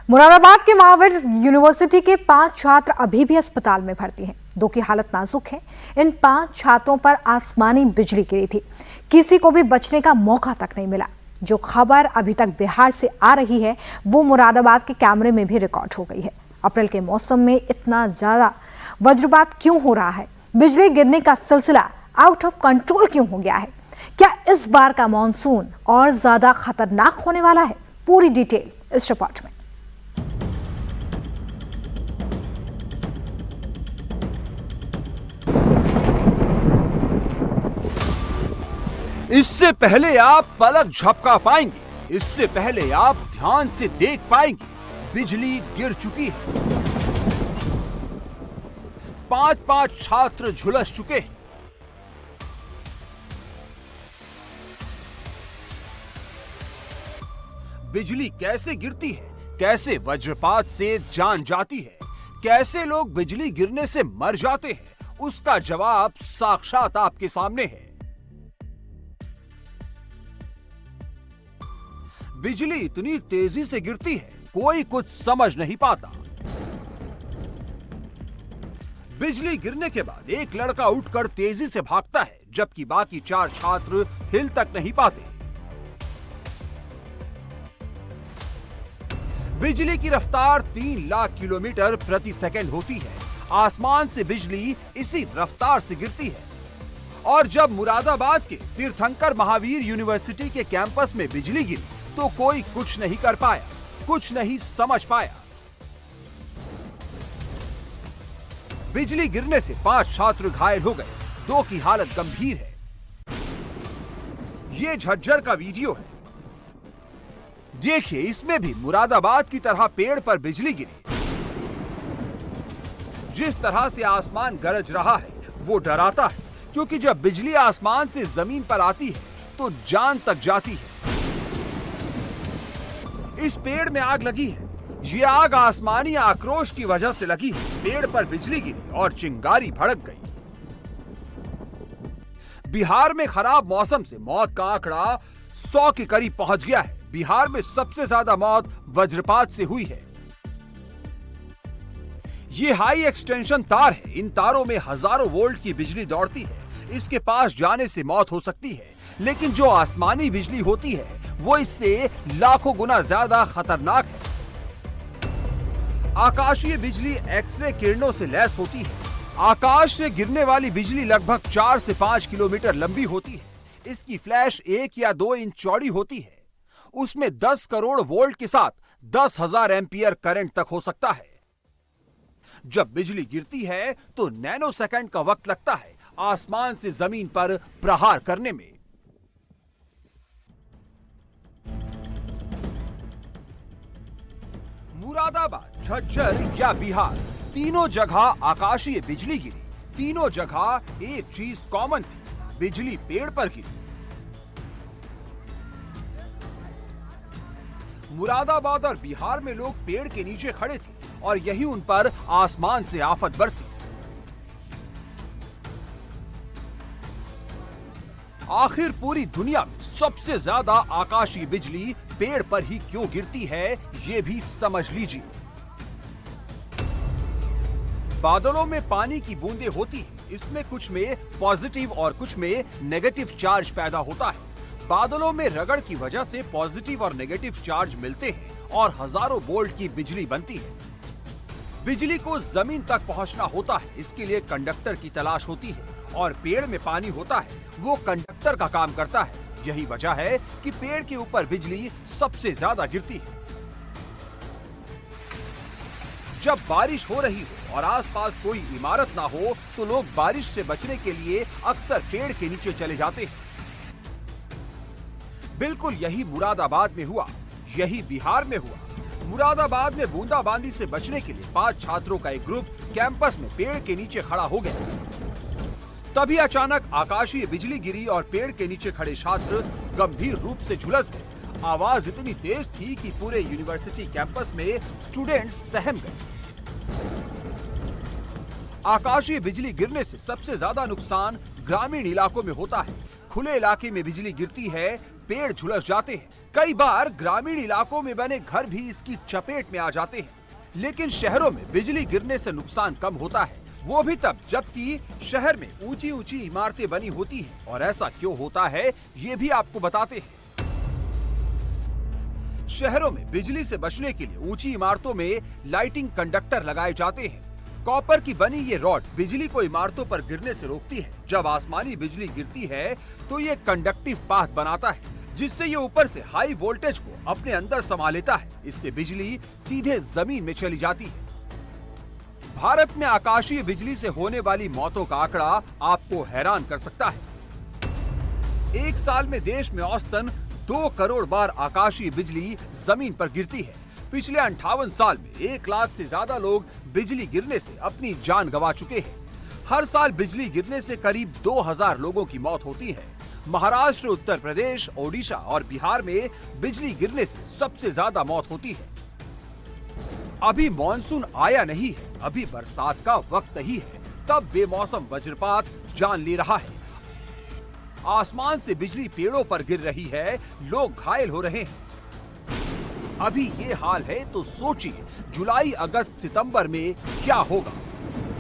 मुरादाबाद के महावीर यूनिवर्सिटी के 5 छात्र अभी भी अस्पताल में भर्ती हैं। 2 की हालत नाजुक है। इन 5 छात्रों पर आसमानी बिजली गिरी थी। किसी को भी बचने का मौका तक नहीं मिला। जो खबर अभी तक बिहार से आ रही है वो मुरादाबाद के कैमरे में भी रिकॉर्ड हो गई है। अप्रैल के मौसम में इतना ज्यादा वज्रपात क्यों हो रहा है? बिजली गिरने का सिलसिला आउट ऑफ कंट्रोल क्यों हो गया है? क्या इस बार का मॉनसून और ज्यादा खतरनाक होने वाला है? पूरी डिटेल इस रिपोर्ट में। इससे पहले आप पलक झपका पाएंगे, इससे पहले आप ध्यान से देख पाएंगे, बिजली गिर चुकी है। 5 छात्र झुलस चुके हैं। बिजली कैसे गिरती है, कैसे वज्रपात से जान जाती है, कैसे लोग बिजली गिरने से मर जाते हैं, उसका जवाब साक्षात आपके सामने है। बिजली इतनी तेजी से गिरती है, कोई कुछ समझ नहीं पाता। बिजली गिरने के बाद एक लड़का उठकर तेजी से भागता है, जबकि बाकी 4 छात्र हिल तक नहीं पाते। बिजली की रफ्तार 3 लाख किलोमीटर प्रति सेकंड होती है। आसमान से बिजली इसी रफ्तार से गिरती है। और जब मुरादाबाद के तीर्थंकर महावीर यूनिवर्सिटी के कैंपस में बिजली गिरी तो कोई कुछ नहीं कर पाया, कुछ नहीं समझ पाया। बिजली गिरने से 5 छात्र घायल हो गए, 2 की हालत गंभीर है। ये झज्जर का वीडियो है। देखिए, इसमें भी मुरादाबाद की तरह पेड़ पर बिजली गिरी। जिस तरह से आसमान गरज रहा है वो डराता है, क्योंकि जब बिजली आसमान से जमीन पर आती है तो जान तक जाती है। इस पेड़ में आग लगी है। ये आग आसमानी आक्रोश की वजह से लगी है। पेड़ पर बिजली गिरी और चिंगारी भड़क गई। बिहार में खराब मौसम से मौत का आंकड़ा 100 के करीब पहुंच गया है। बिहार में सबसे ज्यादा मौत वज्रपात से हुई है। ये हाई एक्सटेंशन तार है। इन तारों में हजारों वोल्ट की बिजली दौड़ती है। इसके पास जाने से मौत हो सकती है, लेकिन जो आसमानी बिजली होती है वो इससे लाखों गुना ज्यादा खतरनाक है। आकाशीय बिजली एक्सरे किरणों से लैस होती है। आकाश से गिरने वाली बिजली लगभग 4 से 5 किलोमीटर लंबी होती है। इसकी फ्लैश 1 या 2 इंच चौड़ी होती है। उसमें 10 करोड़ वोल्ट के साथ 10,000 एम्पियर करंट तक हो सकता है। जब बिजली गिरती है तो नैनो सेकंड का वक्त लगता है आसमान से जमीन पर प्रहार करने में। मुरादाबाद, झज्जर या बिहार, तीनों जगह आकाशीय बिजली गिरी। तीनों जगह एक चीज कॉमन थी, बिजली पेड़ पर गिरी। मुरादाबाद और बिहार में लोग पेड़ के नीचे खड़े थे और यही उन पर आसमान से आफत बरसी। आखिर पूरी दुनिया में सबसे ज्यादा आकाशीय बिजली पेड़ पर ही क्यों गिरती है, ये भी समझ लीजिए। बादलों में पानी की बूंदें होती हैं। इसमें कुछ में पॉजिटिव और कुछ में नेगेटिव चार्ज पैदा होता है। बादलों में रगड़ की वजह से पॉजिटिव और नेगेटिव चार्ज मिलते हैं और हजारों वोल्ट की बिजली बनती है। बिजली को जमीन तक पहुंचना होता है, इसके लिए कंडक्टर की तलाश होती है और पेड़ में पानी होता है, वो कंडक्टर का काम करता है। यही वजह है कि पेड़ के ऊपर बिजली सबसे ज्यादा गिरती है। जब बारिश हो रही हो और आसपास कोई इमारत ना हो तो लोग बारिश से बचने के लिए अक्सर पेड़ के नीचे चले जाते हैं। बिल्कुल यही मुरादाबाद में हुआ, यही बिहार में हुआ। मुरादाबाद में बूंदाबांदी से बचने के लिए 5 छात्रों का एक ग्रुप कैंपस में पेड़ के नीचे खड़ा हो गया। तभी अचानक आकाशीय बिजली गिरी और पेड़ के नीचे खड़े छात्र गंभीर रूप से झुलस गए। आवाज इतनी तेज थी कि पूरे यूनिवर्सिटी कैंपस में स्टूडेंट्स सहम गए। आकाशीय बिजली गिरने से सबसे ज्यादा नुकसान ग्रामीण इलाकों में होता है। खुले इलाके में बिजली गिरती है, पेड़ झुलस जाते हैं। कई बार ग्रामीण इलाकों में बने घर भी इसकी चपेट में आ जाते हैं। लेकिन शहरों में बिजली गिरने से नुकसान कम होता है, वो भी तब जबकि शहर में ऊंची ऊंची इमारतें बनी होती हैं। और ऐसा क्यों होता है, ये भी आपको बताते हैं। शहरों में बिजली से बचने के लिए ऊंची इमारतों में लाइटिंग कंडक्टर लगाए जाते हैं। कॉपर की बनी ये रॉड बिजली को इमारतों पर गिरने से रोकती है। जब आसमानी बिजली गिरती है तो ये कंडक्टिव पाथ बनाता है, जिससे ये ऊपर से हाई वोल्टेज को अपने अंदर समा लेता है। इससे बिजली सीधे जमीन में चली जाती है। भारत में आकाशीय बिजली से होने वाली मौतों का आंकड़ा आपको हैरान कर सकता है। एक साल में देश में औसतन 2 करोड़ बार आकाशीय बिजली जमीन पर गिरती है। पिछले 58 साल में 1 लाख से ज्यादा लोग बिजली गिरने से अपनी जान गंवा चुके हैं। हर साल बिजली गिरने से करीब 2000 लोगों की मौत होती है। महाराष्ट्र, उत्तर प्रदेश, ओडिशा और बिहार में बिजली गिरने से सबसे ज्यादा मौत होती है। अभी मॉनसून आया नहीं है, अभी बरसात का वक्त ही है, तब बेमौसम वज्रपात जान ले रहा है। आसमान से बिजली पेड़ों पर गिर रही है, लोग घायल हो रहे हैं। अभी ये हाल है तो सोचिए जुलाई, अगस्त, सितंबर में क्या होगा।